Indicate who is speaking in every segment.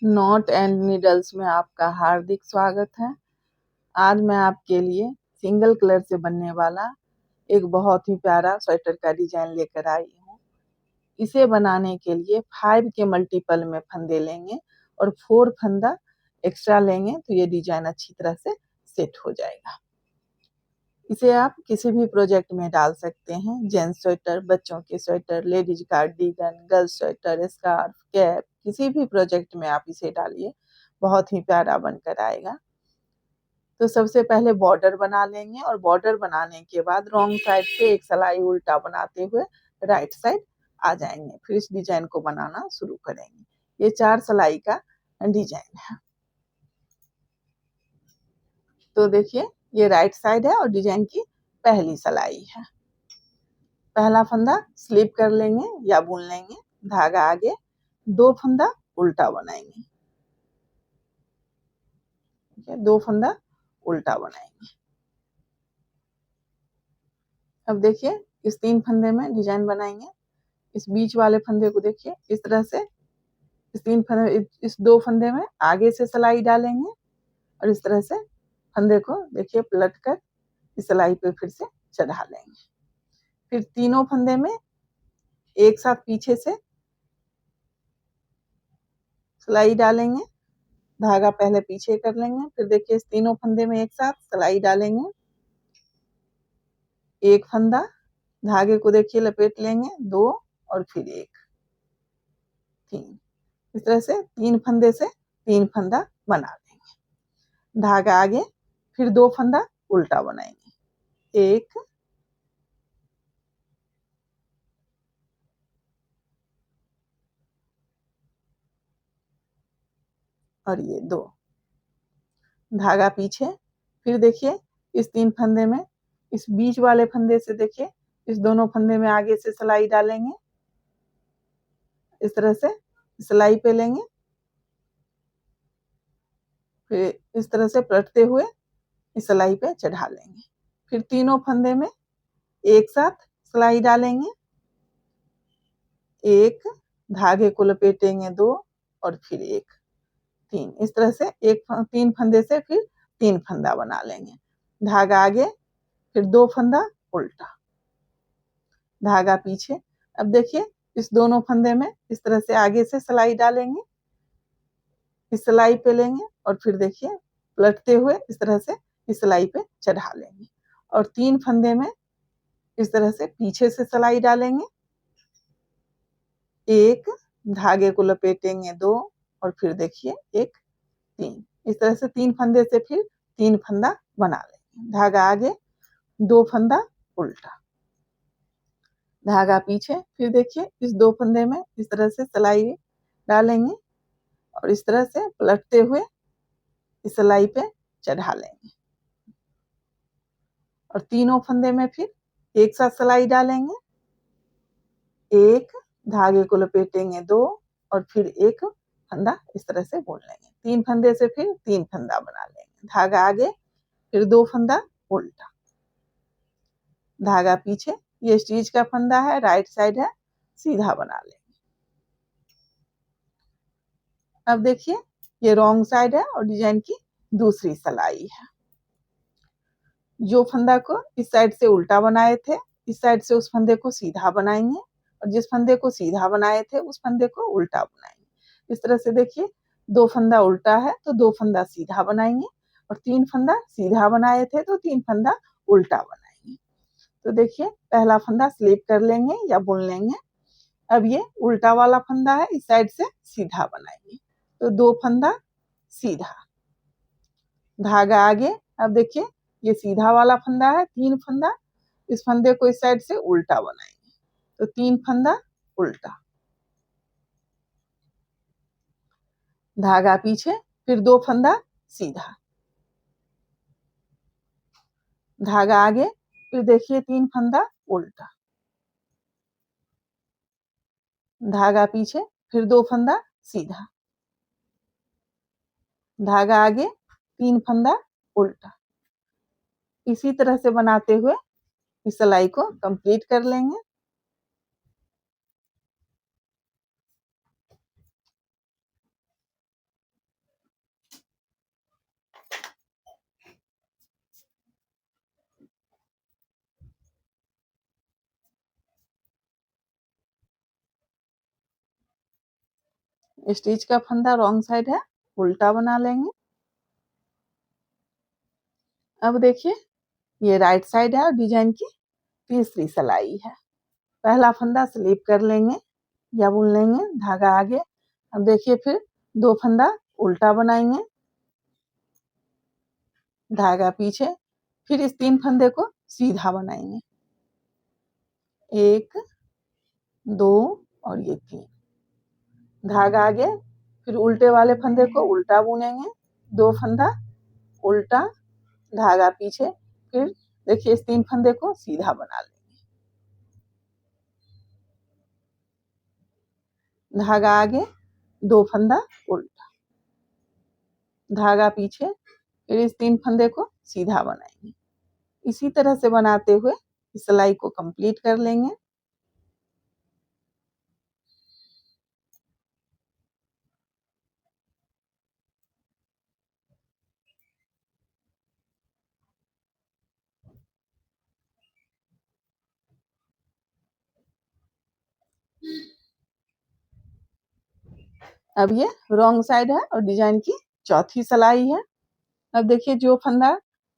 Speaker 1: Not and needles में आपका हार्दिक स्वागत है। आज मैं आपके लिए सिंगल कलर से बनने वाला एक बहुत ही प्यारा स्वेटर का डिजाइन लेकर आई हूँ। इसे बनाने के लिए 5 के मल्टीपल में फंदे लेंगे और 4 फंदा एक्स्ट्रा लेंगे तो ये डिजाइन अच्छी तरह से सेट हो जाएगा। इसे आप किसी भी प्रोजेक्ट में डाल सकते हैं। जेंट्स स्वेटर, बच्चों के sweater, ladies cardigan, girls sweater, scarf, cap, किसी भी प्रोजेक्ट में आप इसे डालिए, बहुत ही प्यारा बनकर आएगा। तो सबसे पहले बॉर्डर बना लेंगे और बॉर्डर बनाने के बाद रॉन्ग साइड से एक सिलाई उल्टा बनाते हुए राइट साइड आ जाएंगे। फिर इस डिजाइन को बनाना शुरू करेंगे। ये 4 सिलाई का डिजाइन है। तो देखिए ये राइट साइड है और डिजाइन की पहली सिलाई है। पहला फंदा स्लिप कर लेंगे या बुन लेंगे, धागा आगे, 2 फंदा उल्टा बनाएंगे। ठीक है, 2 फंदा उल्टा बनाएंगे। अब देखिए इस 3 फंदे में डिजाइन बनाएंगे। इस बीच वाले फंदे को देखिए इस तरह से, इस 2 फंदे में आगे से सिलाई डालेंगे और इस तरह से फंदे को देखिए पलट कर इस सिलाई पे फिर से चढ़ा लेंगे। फिर तीनों फंदे में एक साथ पीछे से सिलाई डालेंगे, धागा पहले पीछे कर लेंगे। फिर देखिए इस तीनों फंदे में एक साथ सिलाई डालेंगे, एक फंदा, धागे को देखिए लपेट लेंगे, 2 और फिर 1, 3। इस तरह से 3 फंदे से 3 फंदा बना देंगे। धागा आगे, फिर 2 फंदा उल्टा बनाएंगे, 1 और ये 2, धागा पीछे। फिर देखिए इस 3 फंदे में, इस बीच वाले फंदे से देखिए इस दोनों फंदे में आगे से सिलाई डालेंगे, इस तरह से सिलाई पे लेंगे, फिर इस तरह से पलटते हुए इस सिलाई पे चढ़ा लेंगे। फिर तीनों फंदे में एक साथ सिलाई डालेंगे, 1, धागे को लपेटेंगे, 2 और फिर 1, 3। इस तरह से 3 फंदे से फिर 3 फंदा बना लेंगे। धागा आगे, फिर 2 फंदा उल्टा, धागा पीछे। अब देखिए इस दोनों फंदे में इस तरह से आगे से सिलाई डालेंगे, इस सिलाई पे लेंगे और फिर देखिए पलटते हुए इस तरह से इस सिलाई पे चढ़ा लेंगे और 3 फंदे में इस तरह से पीछे से सिलाई डालेंगे, 1, धागे को लपेटेंगे, 2 और फिर देखिए 1, 3। इस तरह से 3 फंदे से फिर 3 फंदा बना लेंगे। धागा आगे, 2 फंदा उल्टा, धागा पीछे। फिर देखिए इस 2 फंदे में इस तरह से सिलाई डालेंगे और इस तरह से पलटते हुए इस सिलाई पे चढ़ा लेंगे और तीनों फंदे में फिर एक साथ सिलाई डालेंगे, 1, धागे को लपेटेंगे, 2 और फिर 1 फंदा इस तरह से बुन लेंगे। 3 फंदे से फिर 3 फंदा बना लेंगे। धागा आगे, फिर 2 फंदा उल्टा, धागा पीछे। ये स्टिच का फंदा है, राइट साइड है, सीधा बना लेंगे। अब देखिए ये रॉन्ग साइड है और डिजाइन की दूसरी सिलाई है। जो फंदा को इस साइड से उल्टा बनाए थे, इस साइड से उस फंदे को सीधा बनाएंगे और जिस फंदे को सीधा बनाए थे उस फंदे को उल्टा बनाएंगे। इस तरह से देखिए 2 फंदा उल्टा है तो 2 फंदा सीधा बनाएंगे और 3 फंदा सीधा बनाए थे तो 3 फंदा उल्टा बनाएंगे। तो देखिए पहला फंदा स्लिप कर लेंगे या बुन लेंगे। अब ये उल्टा वाला फंदा है, इस साइड से सीधा बनाएंगे तो 2 फंदा सीधा, धागा आगे। अब देखिए ये सीधा वाला फंदा है, 3 फंदा, इस फंदे को इस साइड से उल्टा बनाएंगे तो 3 फंदा उल्टा, धागा पीछे, फिर 2 फंदा सीधा, धागा आगे, फिर देखिए 3 फंदा उल्टा, धागा पीछे, फिर 2 फंदा सीधा, धागा आगे, 3 फंदा उल्टा। इसी तरह से बनाते हुए इस सिलाई को कंप्लीट कर लेंगे। स्टिच का फंदा रॉन्ग साइड है, उल्टा बना लेंगे। अब देखिए ये राइट साइड है और डिजाइन की तीसरी सिलाई है। पहला फंदा स्लिप कर लेंगे या बुन लेंगे, धागा आगे। अब देखिए फिर 2 फंदा उल्टा बनाएंगे, धागा पीछे, फिर इस 3 फंदे को सीधा बनाएंगे, 1 2 और ये 3, धागा आगे, फिर उल्टे वाले फंदे को उल्टा बुनेंगे, 2 फंदा उल्टा, धागा पीछे, फिर देखिए इस 3 फंदे को सीधा बना लेंगे, धागा आगे, 2 फंदा उल्टा, धागा पीछे, फिर इस 3 फंदे को सीधा बनाएंगे। इसी तरह से बनाते हुए इस सिलाई को कंप्लीट कर लेंगे। अब ये रॉन्ग साइड है और डिजाइन की चौथी सिलाई है। अब देखिए जो फंदा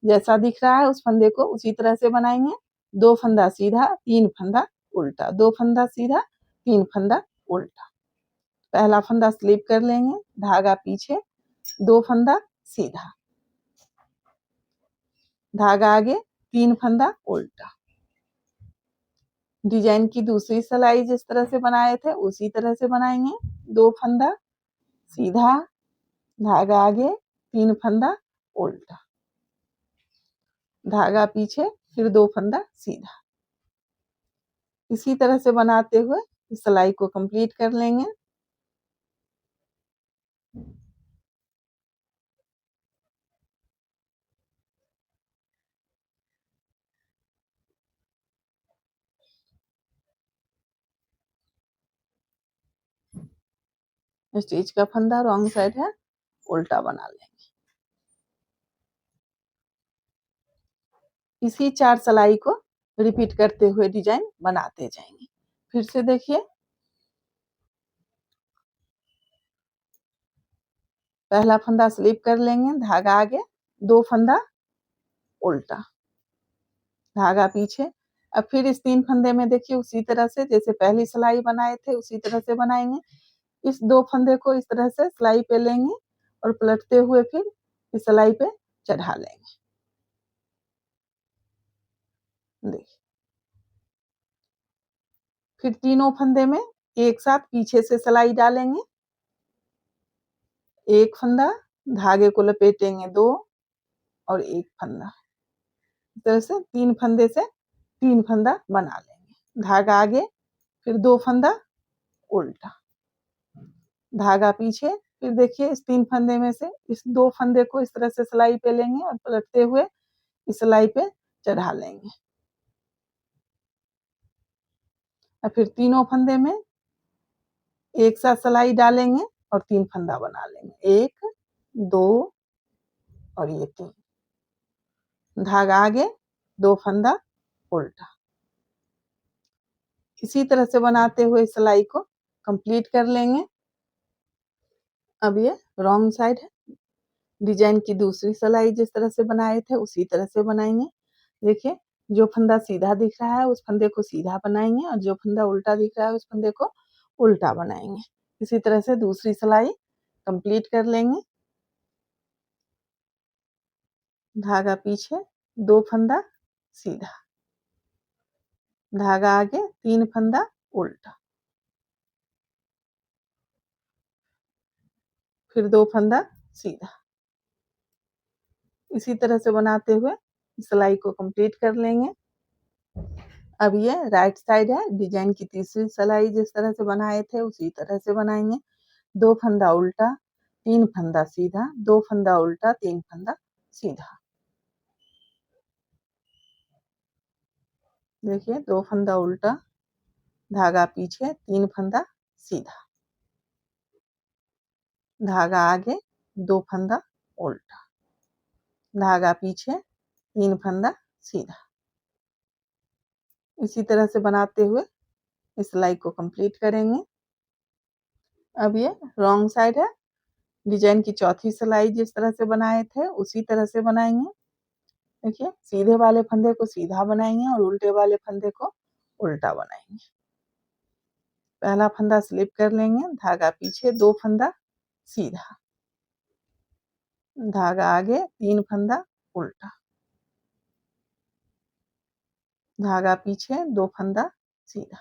Speaker 1: जैसा दिख रहा है उस फंदे को उसी तरह से बनाएंगे, 2 फंदा सीधा, 3 फंदा उल्टा, 2 फंदा सीधा, 3 फंदा उल्टा। पहला फंदा स्लिप कर लेंगे, धागा पीछे, 2 फंदा सीधा, धागा आगे, 3 फंदा उल्टा। डिजाइन की दूसरी सिलाई जिस तरह से बनाए थे उसी तरह से बनाएंगे, 2 फंदा सीधा, धागा आगे, 3 फंदा उल्टा, धागा पीछे, फिर 2 फंदा सीधा। इसी तरह से बनाते हुए सिलाई को कंप्लीट कर लेंगे। स्टिच का फंदा रॉन्ग साइड है, उल्टा बना लेंगे। इसी 4 सिलाई को रिपीट करते हुए डिजाइन बनाते जाएंगे। फिर से देखिए, पहला फंदा स्लिप कर लेंगे, धागा आगे, 2 फंदा उल्टा, धागा पीछे। अब फिर इस 3 फंदे में देखिए उसी तरह से जैसे पहली सिलाई बनाए थे उसी तरह से बनाएंगे। इस 2 फंदे को इस तरह से सिलाई पे लेंगे और पलटते हुए फिर इस सिलाई पे चढ़ा लेंगे। देखिए फिर तीनों फंदे में एक साथ पीछे से सिलाई डालेंगे, 1 फंदा, धागे को लपेटेंगे 2 और 1 फंदा, इस तरह से 3 फंदे से 3 फंदा बना लेंगे, धागा आगे, फिर 2 फंदा उल्टा, धागा पीछे, फिर देखिए इस 3 फंदे में से इस 2 फंदे को इस तरह से सिलाई पे लेंगे और पलटते हुए इस सिलाई पे चढ़ा लेंगे। और फिर तीनों फंदे में एक साथ सिलाई डालेंगे और 3 फंदा बना लेंगे, 1 2 और ये 3, धागा आगे, 2 फंदा उल्टा। इसी तरह से बनाते हुए सिलाई को कंप्लीट कर लेंगे। अब ये रॉन्ग साइड है, डिजाइन की दूसरी सिलाई जिस तरह से बनाए थे उसी तरह से बनाएंगे। देखिए जो फंदा सीधा दिख रहा है उस फंदे को सीधा बनाएंगे और जो फंदा उल्टा दिख रहा है उस फंदे को उल्टा बनाएंगे। इसी तरह से दूसरी सिलाई कंप्लीट कर लेंगे, धागा पीछे, 2 फंदा सीधा, धागा आगे, 3 फंदा उल्टा, फिर 2 फंदा सीधा। इसी तरह से बनाते हुए सिलाई को कंप्लीट कर लेंगे। अब ये राइट साइड है, डिजाइन की तीसरी सिलाई जिस तरह से बनाए थे उसी तरह से बनाएंगे, 2 फंदा उल्टा, 3 फंदा सीधा, 2 फंदा उल्टा, 3 फंदा सीधा। देखिए 2 फंदा उल्टा, धागा पीछे, 3 फंदा सीधा, धागा आगे, 2 फंदा उल्टा, धागा पीछे, 3 फंदा सीधा। इसी तरह से बनाते हुए इस सिलाई को कंप्लीट करेंगे। अब ये रॉन्ग साइड है। डिजाइन की चौथी सिलाई जिस तरह से बनाए थे उसी तरह से बनाएंगे। देखिए, सीधे वाले फंदे को सीधा बनाएंगे और उल्टे वाले फंदे को उल्टा बनाएंगे। पहला फंदा स्लिप कर लेंगे, धागा पीछे, 2 फंदा सीधा, धागा आगे, 3 फंदा उल्टा, धागा पीछे, 2 फंदा सीधा,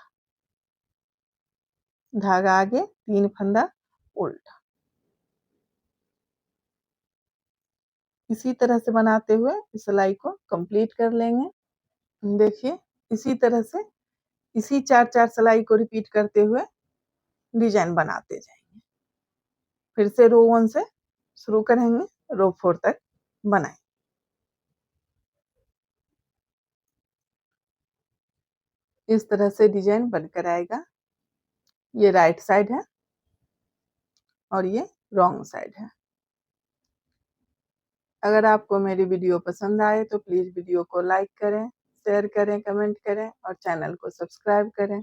Speaker 1: धागा आगे, 3 फंदा उल्टा। इसी तरह से बनाते हुए इस सिलाई को कंप्लीट कर लेंगे। देखिए, इसी तरह से इसी 4-4 सिलाई को रिपीट करते हुए डिजाइन बनाते जाएंगे। फिर से रो 1 से शुरू करेंगे, रो 4 तक बनाएं। इस तरह से डिजाइन बनकर आएगा। ये राइट साइड है और ये रॉन्ग साइड है। अगर आपको मेरी वीडियो पसंद आए तो प्लीज वीडियो को लाइक करें, शेयर करें, कमेंट करें और चैनल को सब्सक्राइब करें।